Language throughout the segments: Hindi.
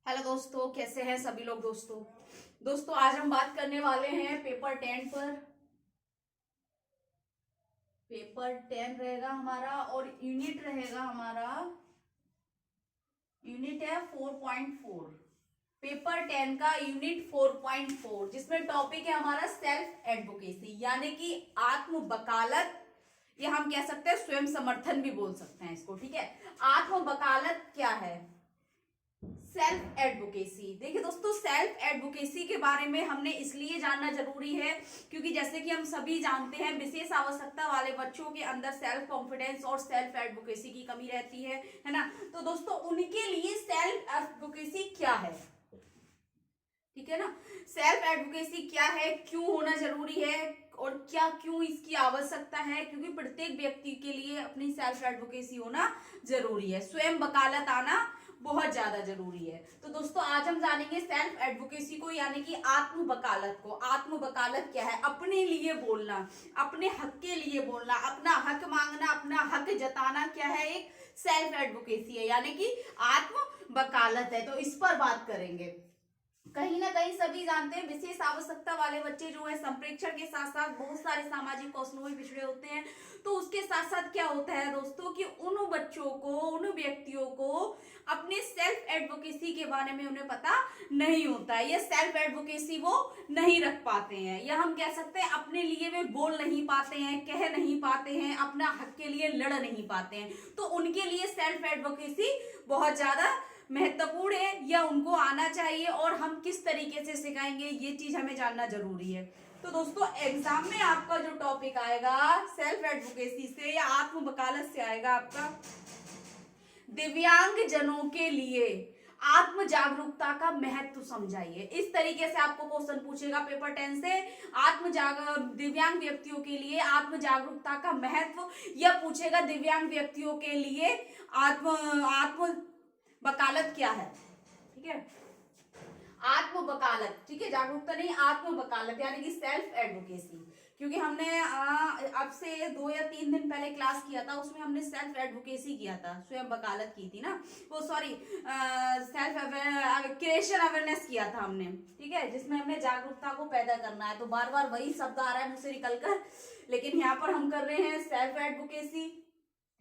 हेलो दोस्तों, कैसे हैं सभी लोग। दोस्तों आज हम बात करने वाले हैं पेपर 10 पर। पेपर 10 रहेगा हमारा और यूनिट रहेगा हमारा, यूनिट है 4.4। पेपर 10 का यूनिट 4.4, जिसमें टॉपिक है हमारा सेल्फ एडवोकेसी, यानी कि आत्म वकालत, या हम कह सकते हैं स्वयं समर्थन भी बोल सकते हैं इसको। ठीक है, आत्म वकालत क्या है, सेल्फ एडवोकेसी। देखिए दोस्तों, सेल्फ एडवोकेसी के बारे में हमने इसलिए जानना जरूरी है क्योंकि जैसे कि हम सभी जानते हैं, विशेष आवश्यकता वाले बच्चों के अंदर सेल्फ कॉन्फिडेंस और सेल्फ एडवोकेसी की कमी रहती है ना। तो दोस्तों उनके लिए सेल्फ एडवोकेसी क्या है, ठीक है ना। सेल्फ एडवोकेसी क्या है, क्यों होना जरूरी है और क्यों इसकी आवश्यकता है, क्योंकि प्रत्येक व्यक्ति के लिए अपनी सेल्फ एडवोकेसी होना जरूरी है, स्वयं वकालत आना बहुत ज्यादा जरूरी है। तो दोस्तों आज हम जानेंगे सेल्फ एडवोकेसी को, यानी कि आत्म वकालत को। आत्म वकालत क्या है, अपने लिए बोलना, अपने हक के लिए बोलना, अपना हक मांगना, अपना हक जताना, क्या है, एक सेल्फ एडवोकेसी है, यानी कि आत्म वकालत है। तो इस पर बात करेंगे। कहीं ना कहीं सभी जानते हैं, विशेष आवश्यकता वाले बच्चे जो है संप्रेक्षण के साथ साथ बहुत सारे सामाजिक कौशलों में पिछड़े होते हैं। तो उसके साथ साथ क्या होता है दोस्तों कि उन बच्चों को, उन व्यक्तियों को अपने सेल्फ एडवोकेसी के बारे में उन्हें पता नहीं होता है, या सेल्फ एडवोकेसी वो नहीं रख पाते हैं, या हम कह सकते हैं अपने लिए वे बोल नहीं पाते हैं, कह नहीं पाते हैं, अपना हक के लिए लड़ नहीं पाते हैं। तो उनके लिए सेल्फ एडवोकेसी बहुत ज्यादा महत्वपूर्ण है, या उनको आना चाहिए, और हम किस तरीके से सिखाएंगे ये चीज हमें जानना जरूरी है। तो दोस्तों एग्जाम में आपका जो टॉपिक आएगा सेल्फ एडवोकेसी से या आत्म वकालत से आएगा आपका, दिव्यांग जनों के लिए आत्म जागरूकता का महत्व समझाइए। इस तरीके से आपको क्वेश्चन पूछेगा पेपर 10 से, दिव्यांग व्यक्तियों के लिए आत्म जागरूकता का महत्व, यह पूछेगा दिव्यांग व्यक्तियों के लिए आत्म वकालत क्या है। ठीक है, आत्म वकालत, ठीक है, जागरूकता नहीं, आत्म वकालत यानी कि सेल्फ एडवोकेसी। क्योंकि हमने अब से 2 या 3 दिन पहले क्लास किया था, उसमें हमने सेल्फ एडवोकेसी किया था, स्वयं वकालत की थी ना, वो सॉरी सेल्फ क्रिएशन अवेयरनेस किया था हमने। ठीक है, जिसमें हमने जागरूकता को पैदा करना है। तो बार बार वही शब्द आ रहा है मुझसे निकलकर, लेकिन यहाँ पर हम कर रहे हैं सेल्फ एडवोकेसी,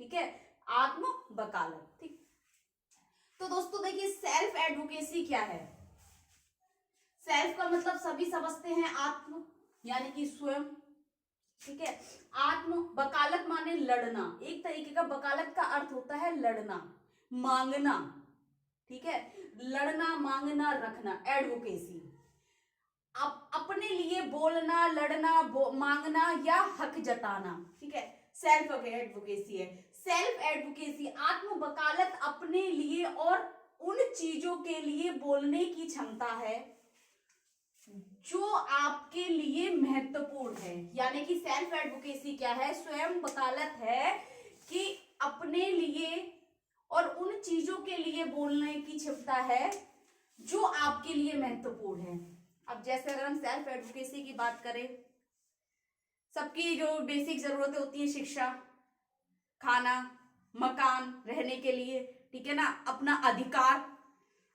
ठीक है, आत्म वकालत। ठीक, तो दोस्तों देखिए सेल्फ एडवोकेसी क्या है। सेल्फ का मतलब सभी समझते हैं आत्म, यानी कि स्वयं। ठीक है, आत्म वकालत माने लड़ना, एक तरीके का वकालत का अर्थ होता है लड़ना, मांगना। ठीक है, लड़ना, मांगना, रखना, एडवोकेसी। अपने लिए बोलना, लड़ना, मांगना या हक जताना। ठीक है, सेल्फ एडवोकेसी है। सेल्फ एडवोकेसी, आत्म वकालत अपने लिए और उन चीजों के लिए बोलने की क्षमता है जो आपके लिए महत्वपूर्ण है। यानी कि सेल्फ एडवोकेसी क्या है, स्वयं वकालत है कि अपने लिए और उन चीजों के लिए बोलने की क्षमता है जो आपके लिए महत्वपूर्ण है। अब जैसे अगर हम सेल्फ एडवोकेसी की बात करें, सबकी जो बेसिक जरूरतें होती है, शिक्षा, खाना, मकान, रहने के लिए, ठीक है ना, अपना अधिकार,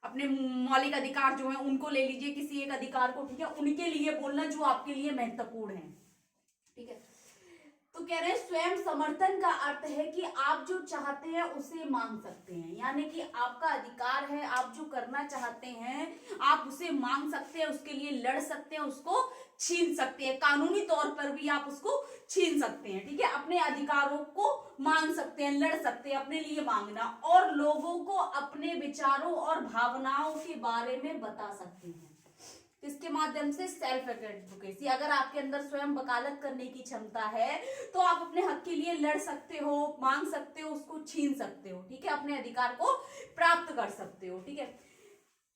अपने मौलिक अधिकार जो है उनको ले लीजिए, किसी एक अधिकार को, ठीक है, उनके लिए बोलना जो आपके लिए महत्वपूर्ण है। ठीक है, तो कह रहे हैं स्वयं समर्थन का अर्थ है कि आप जो चाहते हैं उसे मांग सकते हैं, यानी कि आपका अधिकार है, आप जो करना चाहते हैं आप उसे मांग सकते हैं, उसके लिए लड़ सकते हैं, उसको छीन सकते हैं, कानूनी तौर पर भी आप उसको छीन सकते हैं। ठीक है, अपने अधिकारों को मांग सकते हैं, लड़ सकते हैं, अपने लिए मांगना, और लोगों को अपने विचारों और भावनाओं के बारे में बता सकते हैं। इसके माध्यम से सेल्फ एडवोकेसी, अगर आपके अंदर स्वयं वकालत करने की क्षमता है तो आप अपने हक के लिए लड़ सकते हो, मांग सकते हो, उसको छीन सकते हो। ठीक है, अपने अधिकार को प्राप्त कर सकते हो। ठीक है,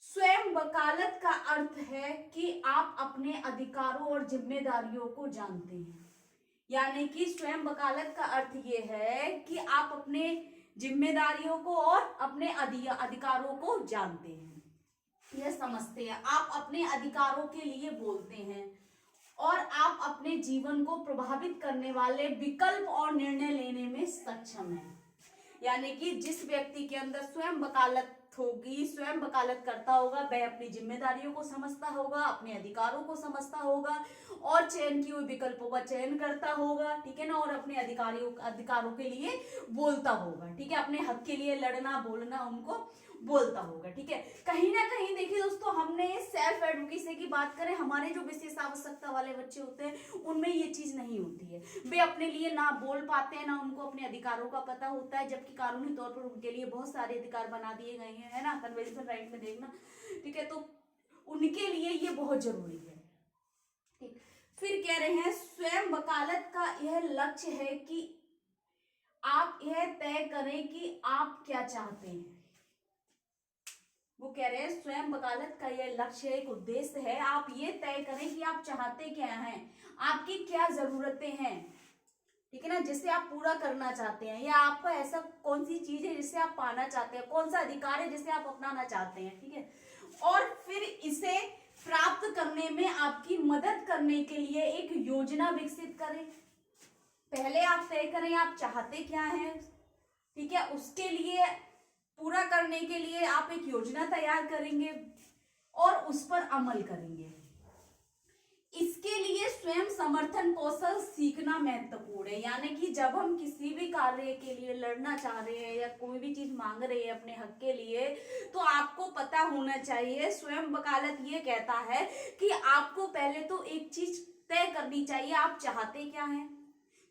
स्वयं वकालत का अर्थ है कि आप अपने अधिकारों और जिम्मेदारियों को जानते हैं। यानी कि स्वयं वकालत का अर्थ ये है कि आप अपने जिम्मेदारियों को और अपने अधिकारों को जानते हैं, यह समझते हैं, आप अपने अधिकारों के लिए बोलते हैं, और आप अपने जीवन को प्रभावित करने वाले विकल्प और निर्णय लेने में सक्षम हैं। यानी कि जिस व्यक्ति के अंदर स्वयं वकालत होगी, स्वयं वकालत करता होगा, वह अपनी जिम्मेदारियों को समझता होगा, अपने अधिकारों को समझता होगा और चयन किए हुए विकल्पों का चयन करता होगा, ठीक है ना, और अपने अधिकारों के लिए बोलता होगा, ठीक है, अपने हक के लिए लड़ना बोलना उनको बोलता होगा, ठीक है। कहीं ना कहीं देखिए दोस्तों, हमने सेल्फ एडवोकेसी की बात करें, हमारे जो विशेष आवश्यकता वाले बच्चे होते हैं उनमें ये चीज नहीं होती है, वे अपने लिए ना बोल पाते हैं, ना उनको अपने अधिकारों का पता होता है, जबकि कानूनी तौर पर उनके लिए बहुत सारे अधिकार बना दिए गए हैं, है ना, कन्वेंशन राइट में देखना, ठीक है, तो उनके लिए ये बहुत जरूरी है, ठीक। फिर कह रहे हैं स्वयं वकालत का यह लक्ष्य है कि आप यह तय करें कि आप क्या चाहते हैं। वो कह रहे हैं स्वयं वकालत का यह लक्ष्य एक उद्देश्य है, आप ये तय करें कि आप चाहते क्या हैं, आपकी क्या जरूरतें हैं, ठीक है ना, जिसे आप पूरा करना चाहते हैं, या आपका ऐसा कौन सी चीज है जिसे आप पाना चाहते हैं, कौन सा अधिकार है जिसे आप अपनाना चाहते हैं, ठीक है। और फिर इसे प्राप्त करने में आपकी मदद करने के लिए एक योजना विकसित करें। पहले आप तय करें आप चाहते क्या हैं, ठीक है, उसके लिए पूरा करने के लिए आप एक योजना तैयार करेंगे और उस पर अमल करेंगे। इसके लिए स्वयं समर्थन कौशल सीखना महत्वपूर्ण है, यानी कि जब हम किसी भी कार्य के लिए लड़ना चाह रहे हैं या कोई भी चीज मांग रहे हैं अपने हक के लिए, तो आपको पता होना चाहिए, स्वयं वकालत ये कहता है कि आपको पहले तो एक चीज तय करनी चाहिए, आप चाहते क्या हैं,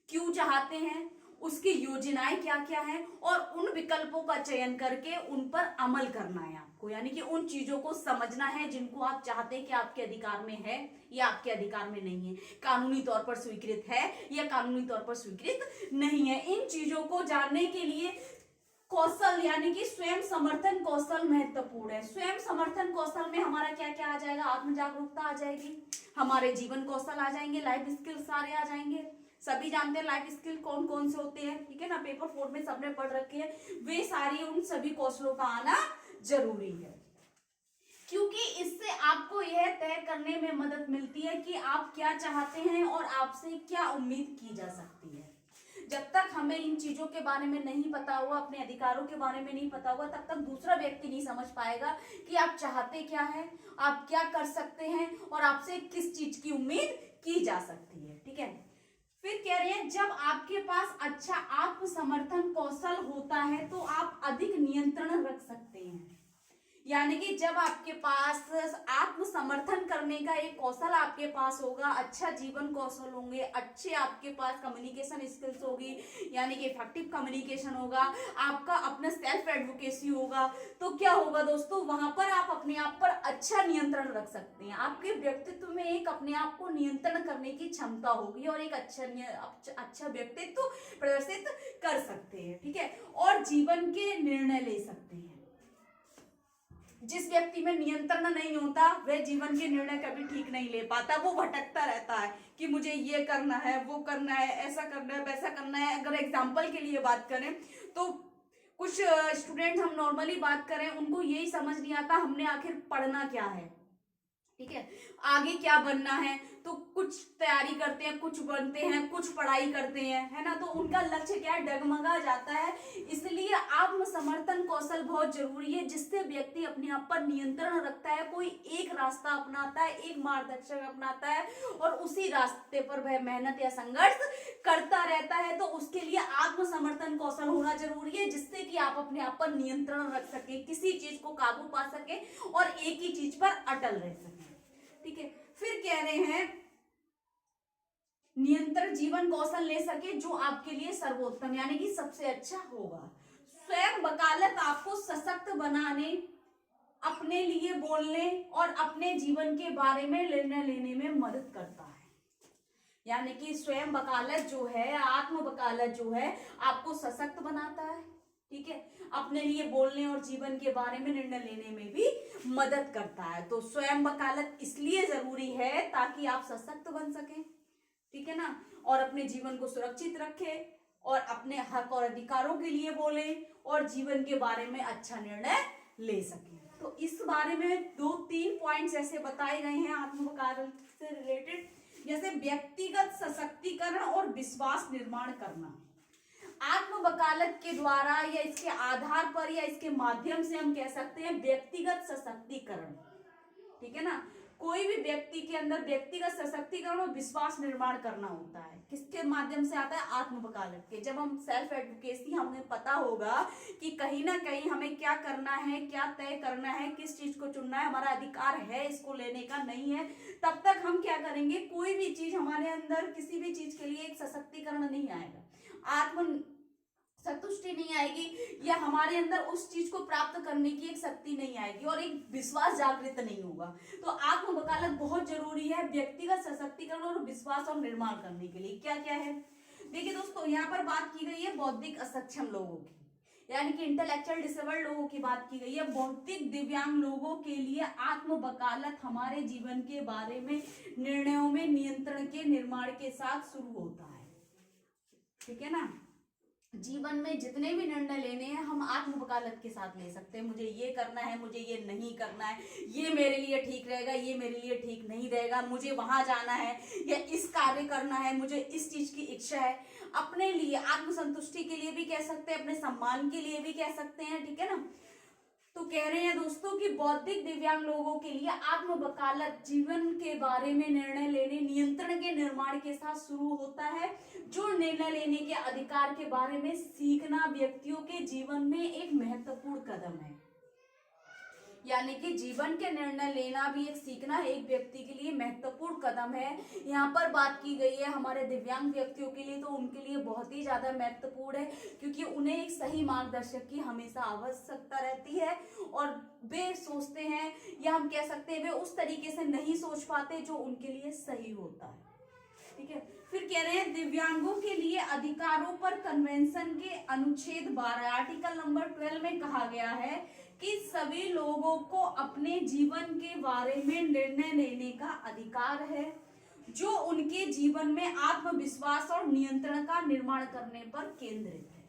क्यों चाहते हैं, उसकी योजनाएं क्या क्या हैं, और उन विकल्पों का चयन करके उन पर अमल करना है आपको, यानी कि उन चीजों को समझना है जिनको आप चाहते हैं कि आपके अधिकार में है या आपके अधिकार में नहीं है, कानूनी तौर पर स्वीकृत है या कानूनी तौर पर स्वीकृत नहीं है। इन चीजों को जानने के लिए कौशल यानी कि स्वयं समर्थन कौशल महत्वपूर्ण है। स्वयं समर्थन कौशल में हमारा क्या क्या आ जाएगा, आत्म जागरूकता आ जाएगी, हमारे जीवन कौशल आ जाएंगे, लाइफ स्किल सारे आ जाएंगे। सभी जानते हैं लाइफ स्किल कौन कौन से होते हैं, ठीक है ना, पेपर 4 में सबने पढ़ रखे हैं, वे सारी उन सभी कौशलों का आना जरूरी है, क्योंकि इससे आपको यह तय करने में मदद मिलती है कि आप क्या चाहते हैं और आपसे क्या उम्मीद की जा सकती है। जब तक हमें इन चीजों के बारे में नहीं पता हुआ, अपने अधिकारों के बारे में नहीं पता हुआ, तब तक दूसरा व्यक्ति नहीं समझ पाएगा कि आप चाहते क्या है, आप क्या कर सकते हैं और आपसे किस चीज की उम्मीद की जा सकती है, ठीक है। फिर कह रहे हैं जब आपके पास अच्छा आत्मसमर्थन कौशल होता है तो आप अधिक नियंत्रण रख सकते हैं, यानी कि जब आपके पास आत्मसमर्थन करने का एक कौशल आपके पास होगा, अच्छा जीवन कौशल होंगे, अच्छे आपके पास कम्युनिकेशन स्किल्स होगी, यानी कि इफेक्टिव कम्युनिकेशन होगा, आपका अपना सेल्फ एडवोकेसी होगा, तो क्या होगा दोस्तों, वहां पर आप अपने आप पर अच्छा नियंत्रण रख सकते हैं, आपके व्यक्तित्व में एक अपने आप को नियंत्रण करने की क्षमता होगी और एक अच्छा व्यक्तित्व प्रदर्शित कर सकते हैं, ठीक है, और जीवन के निर्णय ले सकते हैं। जिस व्यक्ति में नियंत्रण नहीं होता वह जीवन के निर्णय कभी ठीक नहीं ले पाता, वो भटकता रहता है कि मुझे ये करना है, वो करना है, ऐसा करना है, वैसा करना है। अगर एग्जाम्पल के लिए बात करें तो कुछ स्टूडेंट, हम नॉर्मली बात करें, उनको यही समझ नहीं आता हमने आखिर पढ़ना क्या है, ठीक है, आगे क्या बनना है, तो कुछ तैयारी करते हैं, कुछ बनते हैं, कुछ पढ़ाई करते हैं, है ना, तो उनका लक्ष्य क्या है, डगमगा जाता है। इसलिए आत्मसमर्थन कौशल बहुत जरूरी है, जिससे व्यक्ति अपने आप पर नियंत्रण रखता है, कोई एक रास्ता अपनाता है, एक मार्गदर्शक अपनाता है और उसी रास्ते पर वह मेहनत या संघर्ष करता रहता है, तो उसके लिए आत्मसमर्थन कौशल होना जरूरी है, जिससे कि आप अपने आप पर नियंत्रण रख सके, किसी चीज को काबू पा सके और एक ही चीज पर अटल रह सके, ठीक है। फिर कह रहे हैं नियंत्रण जीवन कौशल ले सके जो आपके लिए सर्वोत्तम यानी कि सबसे अच्छा होगा। स्वयं वकालत आपको सशक्त बनाने, अपने लिए बोलने और अपने जीवन के बारे में निर्णय लेने में मदद करता है, यानी कि स्वयं वकालत जो है, आत्म वकालत जो है, आपको सशक्त बनाता है, ठीक है, अपने लिए बोलने और जीवन के बारे में निर्णय लेने में भी मदद करता है। तो स्वयं वकालत इसलिए जरूरी है ताकि आप सशक्त बन सकें, ठीक है ना, और अपने जीवन को सुरक्षित रखें और अपने हक और अधिकारों के लिए बोले और जीवन के बारे में अच्छा निर्णय ले सकें। तो इस बारे में 2-3 पॉइंट्स ऐसे बताए गए हैं आत्म वकालत से रिलेटेड, जैसे व्यक्तिगत सशक्तिकरण और विश्वास निर्माण करना। आत्म वकालत के द्वारा या इसके आधार पर या इसके माध्यम से हम कह सकते हैं व्यक्तिगत सशक्तिकरण, ठीक है ना। कोई भी व्यक्ति के अंदर व्यक्तिगत सशक्तिकरण और विश्वास निर्माण करना होता है, किसके माध्यम से आता है, आत्म वकालत के। जब हम सेल्फ एडवोकेसी, हमें पता होगा कि कहीं ना कहीं हमें क्या करना है, क्या तय करना है, किस चीज को चुनना है, हमारा अधिकार है इसको लेने का, नहीं है, तब तक हम क्या करेंगे, कोई भी चीज हमारे अंदर किसी भी चीज के लिए एक सशक्तिकरण नहीं आएगा, आत्म संतुष्टि नहीं आएगी, या हमारे अंदर उस चीज को प्राप्त करने की एक शक्ति नहीं आएगी और एक विश्वास जागृत नहीं होगा। तो आत्म वकालत बहुत जरूरी है व्यक्तिगत सशक्तिकरण और विश्वास और निर्माण करने के लिए। क्या क्या है, देखिए दोस्तों, यहाँ पर बात की गई है बौद्धिक असक्षम लोगों की, यानी कि इंटेलेक्चुअल डिसेबल्ड लोगों की बात की गई है। बौद्धिक दिव्यांग लोगों के लिए आत्म वकालत हमारे जीवन के बारे में निर्णयों में नियंत्रण के निर्माण के साथ शुरू होता है, ठीक है ना। जीवन में जितने भी निर्णय लेने हैं हम आत्म वकालत के साथ ले सकते हैं। मुझे ये करना है, मुझे ये नहीं करना है, ये मेरे लिए ठीक रहेगा, ये मेरे लिए ठीक नहीं रहेगा, मुझे वहां जाना है या इस कार्य करना है, मुझे इस चीज की इच्छा है। अपने लिए आत्मसंतुष्टि के लिए भी कह सकते हैं, अपने सम्मान के लिए भी कह सकते हैं, ठीक है ना। तो कह रहे हैं दोस्तों कि बौद्धिक दिव्यांग लोगों के लिए आत्म वकालत जीवन के बारे में निर्णय लेने, नियंत्रण के निर्माण के साथ शुरू होता है। जो निर्णय लेने के अधिकार के बारे में सीखना व्यक्तियों के जीवन में एक महत्वपूर्ण कदम है, यानी कि जीवन के निर्णय लेना भी एक सीखना एक व्यक्ति के लिए महत्वपूर्ण कदम है। यहाँ पर बात की गई है हमारे दिव्यांग व्यक्तियों के लिए, तो उनके लिए बहुत ही ज्यादा महत्वपूर्ण है, क्योंकि उन्हें एक सही मार्गदर्शक की हमेशा आवश्यकता रहती है और वे सोचते हैं, या हम कह सकते हैं वे उस तरीके से नहीं सोच पाते जो उनके लिए सही होता है, ठीक है। फिर कह रहे हैं दिव्यांगों के लिए अधिकारों पर कन्वेंशन के अनुच्छेद 12 आर्टिकल नंबर 12 में कहा गया है कि सभी लोगों को अपने जीवन के बारे में निर्णय लेने का अधिकार है, जो उनके जीवन में आत्मविश्वास और नियंत्रण का निर्माण करने पर केंद्रित है।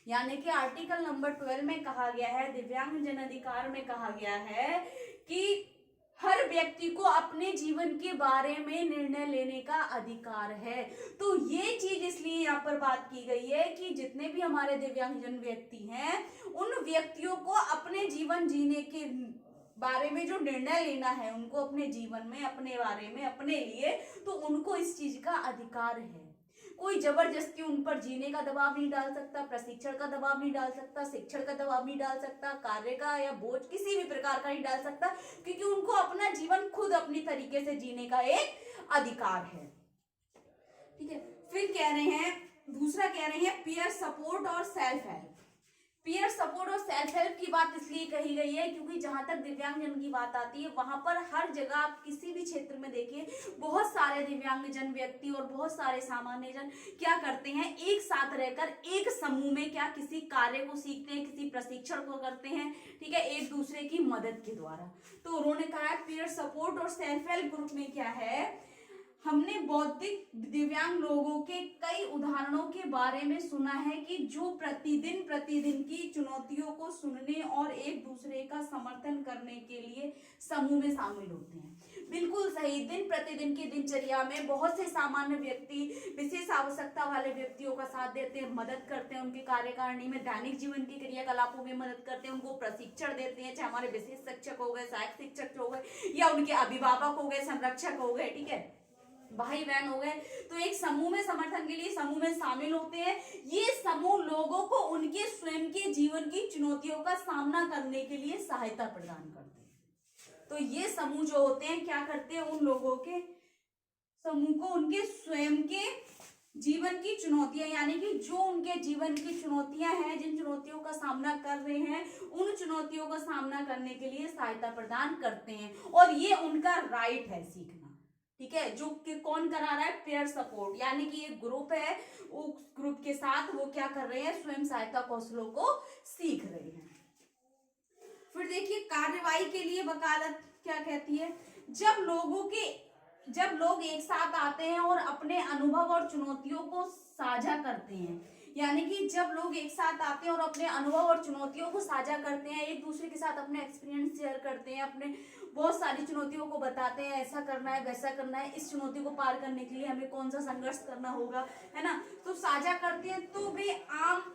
यानी कि आर्टिकल नंबर 12 में कहा गया है, दिव्यांग जन अधिकार में कहा गया है कि हर व्यक्ति को अपने जीवन के बारे में निर्णय लेने का अधिकार है। तो ये चीज इसलिए यहाँ पर बात की गई है कि जितने भी हमारे दिव्यांगजन व्यक्ति हैं, उन व्यक्तियों को अपने जीवन जीने के बारे में जो निर्णय लेना है, उनको अपने जीवन में, अपने बारे में, अपने लिए, तो उनको इस चीज का अधिकार है। कोई जबरदस्ती उन पर जीने का दबाव नहीं डाल सकता, प्रशिक्षण का दबाव नहीं डाल सकता, शिक्षण का दबाव नहीं डाल सकता, कार्य का या बोझ किसी भी प्रकार का नहीं डाल सकता, क्योंकि उनको अपना जीवन खुद अपनी तरीके से जीने का एक अधिकार है, ठीक है। फिर कह रहे हैं, दूसरा कह रहे हैं पीयर सपोर्ट और सेल्फ हेल्प। पीयर सपोर्ट और सेल्फ हेल्प की बात इसलिए कही गई है क्योंकि जहां तक दिव्यांगजन की बात आती है, वहां पर हर जगह आप किसी भी क्षेत्र में देखिए, बहुत सारे दिव्यांगजन व्यक्ति और बहुत सारे सामान्य जन क्या करते हैं, एक साथ रहकर एक समूह में क्या किसी कार्य को सीखते हैं, किसी प्रशिक्षण को करते हैं, ठीक है, एक दूसरे की मदद के द्वारा। तो उन्होंने कहा है पीयर सपोर्ट और सेल्फ हेल्प ग्रुप में क्या है, हमने बौद्धिक दिव्यांग लोगों के कई उदाहरणों के बारे में सुना है कि जो प्रतिदिन की चुनौतियों को सुनने और एक दूसरे का समर्थन करने के लिए समूह में शामिल होते हैं। बिल्कुल सही, दिन प्रतिदिन की दिनचर्या में बहुत से सामान्य व्यक्ति विशेष आवश्यकता वाले व्यक्तियों का साथ देते हैं, मदद करते हैं, उनके कार्यकारिणी में दैनिक जीवन की क्रियाकलापों में मदद करते हैं, उनको प्रशिक्षण देते हैं, चाहे हमारे विशेष शिक्षक हो गए, सहायक शिक्षक हो गए, या उनके अभिभावक हो गए, संरक्षक हो गए, ठीक है, भाई बहन हो गए। तो एक समूह में समर्थन के लिए समूह में शामिल होते हैं। ये समूह लोगों को उनके स्वयं के जीवन की चुनौतियों का सामना करने के लिए सहायता प्रदान करते हैं। तो ये समूह जो होते हैं क्या करते हैं, उन लोगों के समूह को उनके स्वयं के जीवन की चुनौतियां, यानी कि जो उनके जीवन की चुनौतियां हैं, जिन चुनौतियों का सामना कर रहे हैं, उन चुनौतियों का सामना करने के लिए सहायता प्रदान करते हैं, और ये उनका राइट है सीखना, ठीक है। जो कि कौन करा रहा है, पेयर सपोर्ट, यानी कि एक ग्रुप है, उस ग्रुप के साथ वो क्या कर रहे हैं, स्वयं सहायता कौशलों को सीख रहे हैं। फिर देखिए कार्यवाही के लिए वकालत क्या कहती है, जब लोग एक साथ आते हैं और अपने अनुभव और चुनौतियों को साझा करते हैं, यानी कि जब लोग एक साथ आते हैं और अपने अनुभव और चुनौतियों को साझा करते हैं, एक दूसरे के साथ अपने एक्सपीरियंस शेयर करते हैं, अपने बहुत सारी चुनौतियों को बताते हैं, ऐसा करना है वैसा करना है, इस चुनौती को पार करने के लिए हमें कौन सा संघर्ष करना होगा, है ना, तो साझा करते हैं, तो वे आम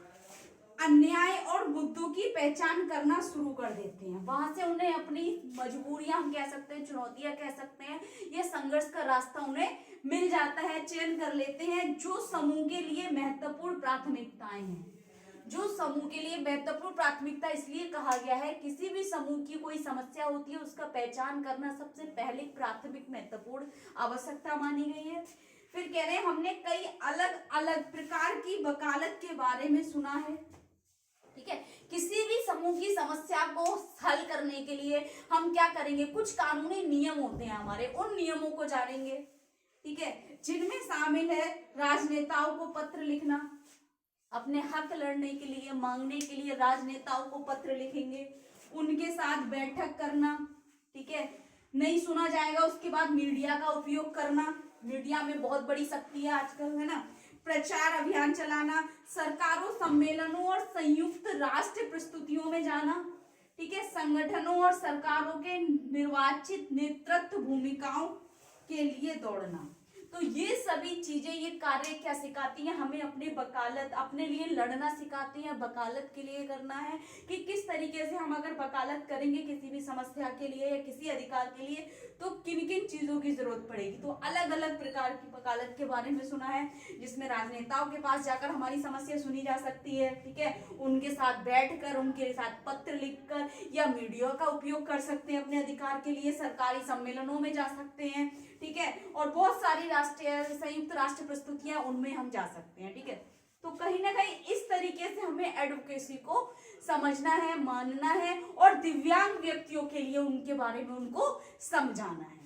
अन्याय और मुद्दों की पहचान करना शुरू कर देते हैं। वहां से उन्हें अपनी मजबूरियां हम कह सकते हैं, चुनौतियां कह सकते हैं, ये संघर्ष का रास्ता उन्हें मिल जाता है, चयन कर लेते हैं जो समूह के लिए महत्वपूर्ण प्राथमिकताएं हैं। जो समूह के लिए महत्वपूर्ण प्राथमिकता इसलिए कहा गया है, किसी भी समूह की कोई समस्या होती है उसका पहचान करना सबसे पहले प्राथमिक महत्वपूर्ण आवश्यकता मानी गई है। फिर कह रहे हैं हमने कई अलग अलग प्रकार की वकालत के बारे में सुना है। ठीक है, किसी भी समूह की समस्या को हल करने के लिए हम क्या करेंगे, कुछ कानूनी नियम होते हैं हमारे, उन नियमों को जानेंगे। ठीक है, जिनमें शामिल है राजनेताओं को पत्र लिखना, अपने हक लड़ने के लिए, मांगने के लिए राजनेताओं को पत्र लिखेंगे, उनके साथ बैठक करना। ठीक है, नहीं सुना जाएगा उसके बाद मीडिया का उपयोग करना, मीडिया में बहुत बड़ी शक्ति है आजकल, है ना, प्रचार अभियान चलाना, सरकारों, सम्मेलनों और संयुक्त राष्ट्र प्रस्तुतियों में जाना। ठीक है, संगठनों और सरकारों के निर्वाचित नेतृत्व भूमिकाओं के लिए दौड़ना। तो ये सभी चीजें, ये कार्य क्या सिखाती हैं हमें, अपने वकालत, अपने लिए लड़ना सिखाती है, वकालत के लिए करना है कि किस तरीके से हम अगर वकालत करेंगे किसी भी समस्या के लिए या किसी अधिकार के लिए तो किन किन चीजों की जरूरत पड़ेगी। तो अलग अलग प्रकार की वकालत के बारे में सुना है, जिसमें राजनेताओं के पास जाकर हमारी समस्या सुनी जा सकती है। ठीक है, उनके साथ बैठकर, उनके साथ पत्र लिखकर, या मीडिया का उपयोग कर सकते हैं अपने अधिकार के लिए, सरकारी सम्मेलनों में जा सकते हैं। ठीक है, और बहुत सारी राष्ट्रीय, संयुक्त राष्ट्र प्रस्तुतियां, उनमें हम जा सकते हैं। ठीक है, तो कहीं ना कहीं इस तरीके से हमें एडवोकेसी को समझना है, मानना है, और दिव्यांग व्यक्तियों के लिए उनके बारे में उनको समझाना है।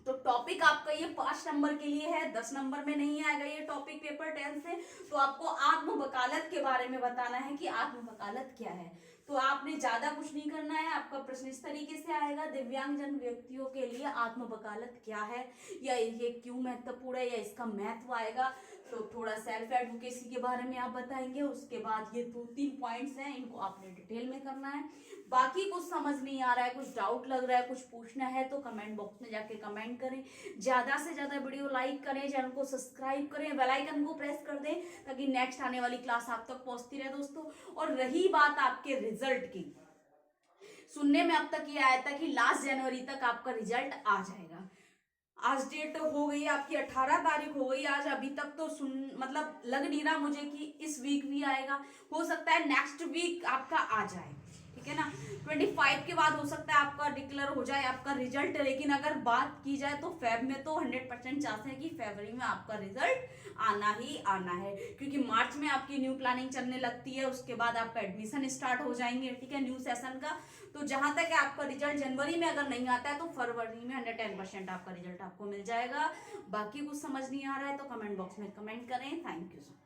तो टॉपिक आपका ये 5 नंबर के लिए है, 10 नंबर में नहीं आएगा ये टॉपिक पेपर 10 से। तो आपको आत्म वकालत के बारे में बताना है कि आत्म वकालत क्या है। तो आपने ज्यादा कुछ नहीं करना है, आपका प्रश्न इस तरीके से आएगा, दिव्यांगजन व्यक्तियों के लिए आत्म वकालत क्या है, या ये क्यों महत्वपूर्ण है, या इसका महत्व आएगा। तो थोड़ा सेल्फ एडवोकेसी के बारे में आप बताएंगे, उसके बाद ये 2-3 पॉइंट्स हैं, इनको आपने डिटेल में करना है। बाकी कुछ समझ नहीं आ रहा है, कुछ डाउट लग रहा है, कुछ पूछना है तो कमेंट बॉक्स में जाके कमेंट करें। ज्यादा से ज्यादा वीडियो लाइक करें, चैनल को सब्सक्राइब करें, बेल आइकन को प्रेस कर दें ताकि नेक्स्ट आने वाली क्लास आप तक पहुंचती रहे दोस्तों। और रही बात आपके रिजल्ट की, सुनने में अब तक ये आया था कि लास्ट जनवरी तक आपका रिजल्ट आ जाएगा। आज डेट हो गई आपकी 18 तारीख हो गई आज, अभी तक तो मतलब लग नहीं रहा मुझे कि इस वीक भी आएगा, हो सकता है नेक्स्ट वीक आपका आ जाए। ठीक है ना, 25 के बाद हो सकता है आपका डिक्लेयर हो जाए आपका रिजल्ट। लेकिन अगर बात की जाए तो फेब में तो 100% चांस है कि फरवरी में आपका रिजल्ट आना ही आना है, क्योंकि मार्च में आपकी न्यू प्लानिंग चलने लगती है, उसके बाद आपका एडमिशन स्टार्ट हो जाएंगे। ठीक है, न्यू सेशन का। तो जहां तक है आपका रिजल्ट जनवरी में अगर नहीं आता है तो फरवरी में 110% आपका रिजल्ट आपको मिल जाएगा। बाकी कुछ समझ नहीं आ रहा है तो कमेंट बॉक्स में कमेंट करें। Thank you so much.